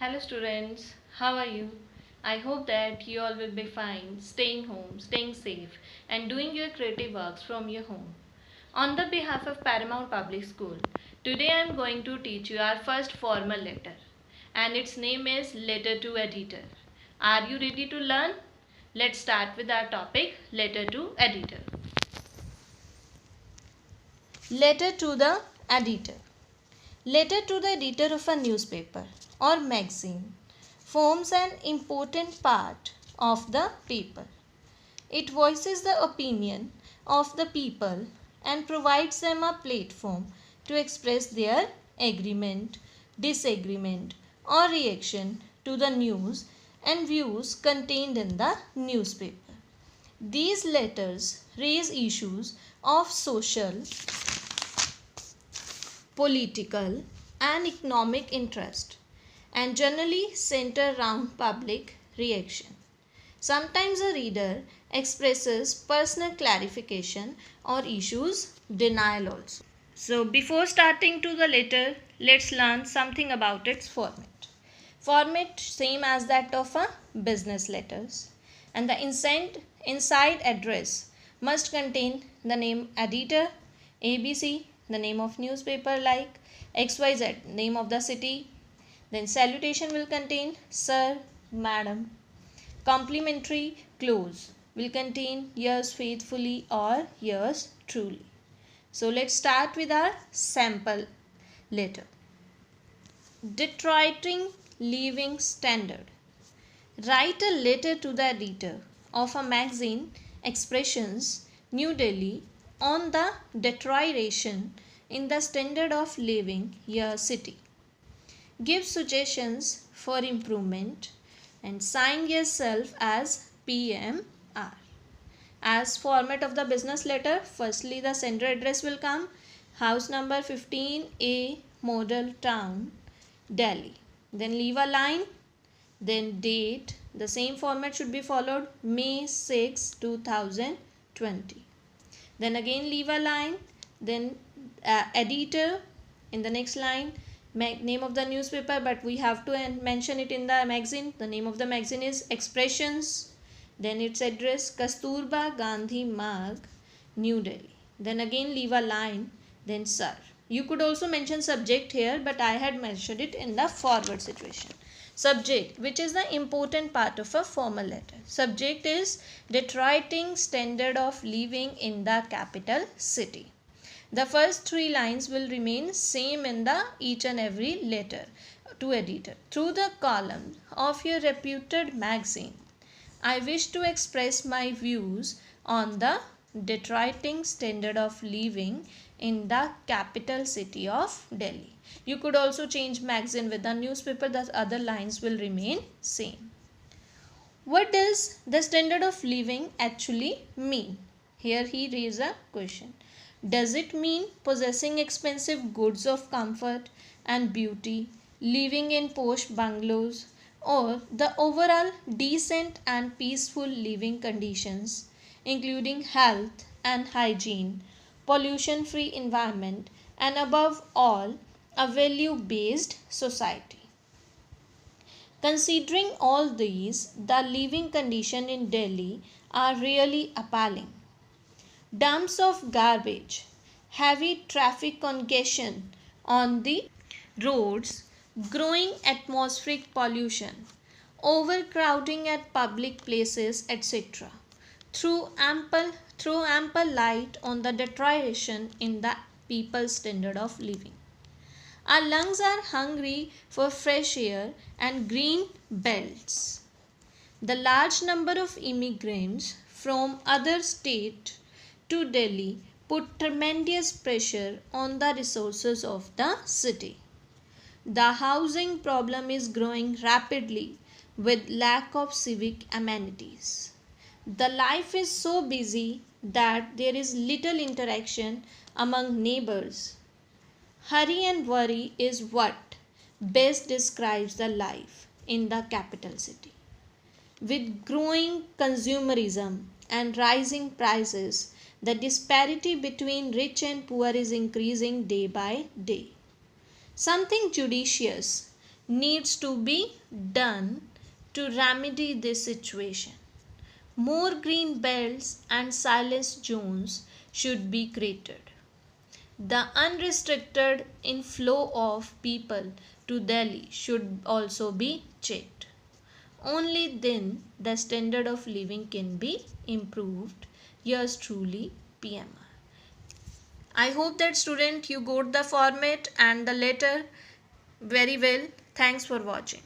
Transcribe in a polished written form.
Hello students, how are you? I hope that you all will be fine, staying home, staying safe and doing your creative works from your home. On the behalf of Paramount Public School, today I am going to teach you our first formal letter and its name is Letter to Editor. Are you ready to learn? Let's start with our topic, Letter to Editor. Letter to the Editor. Letter to the editor of a newspaper or magazine forms an important part of the paper. It voices the opinion of the people and provides them a platform to express their agreement, disagreement, or reaction to the news and views contained in the newspaper. These letters raise issues of social, political, and economic interest and generally center around public reaction. Sometimes a reader expresses personal clarification or issues denial also. So before starting to the letter, let's learn something about its format. Format same as that of a business letters, and the inside address must contain the name editor, ABC, the name of newspaper like XYZ, name of the city. Then salutation will contain sir, madam. Complimentary close will contain yours faithfully or yours truly. So let's start with our sample letter. Detroiting Living Standard. Write a letter to the editor of a magazine Expressions, New Delhi, on the deterioration in the standard of living your city. Give suggestions for improvement and sign yourself as PMR. As format of the business letter, firstly the sender address will come house number 15A, Model Town, Delhi. Then leave a line, then date. The same format should be followed, May 6, 2020. Then again leave a line, then editor in the next line, name of the newspaper, but we have to mention it in the magazine. The name of the magazine is Expressions. Then its address, Kasturba Gandhi Marg, New Delhi. Then again leave a line, then sir. You could also mention subject here, but I had mentioned it in the forward situation. Subject, which is the important part of a formal letter. Subject is deteriorating standard of living in the capital city. The first three lines will remain same in the each and every letter to editor. Through the column of your reputed magazine, I wish to express my views on the deteriorating standard of living in the capital city of Delhi. You could also change magazine with the newspaper, the other lines will remain same. What does the standard of living actually mean? Here he raised a question. Does it mean possessing expensive goods of comfort and beauty, living in posh bungalows, or the overall decent and peaceful living conditions, including health and hygiene, pollution-free environment, and above all, a value-based society? Considering all these, the living conditions in Delhi are really appalling. Dumps of garbage, heavy traffic congestion on the roads, growing atmospheric pollution, overcrowding at public places, etc. Throw ample light on the deterioration in the people's standard of living. Our lungs are hungry for fresh air and green belts. The large number of immigrants from other states to Delhi put tremendous pressure on the resources of the city. The housing problem is growing rapidly with lack of civic amenities. The life is so busy that there is little interaction among neighbors. Hurry and worry is what best describes the life in the capital city. With growing consumerism and rising prices, the disparity between rich and poor is increasing day by day. Something judicious needs to be done to remedy this situation. More green belts and silence zones should be created. The unrestricted inflow of people to Delhi should also be checked. Only then the standard of living can be improved. Yours truly, PMR. I hope that student you got the format and the letter very well. Thanks for watching.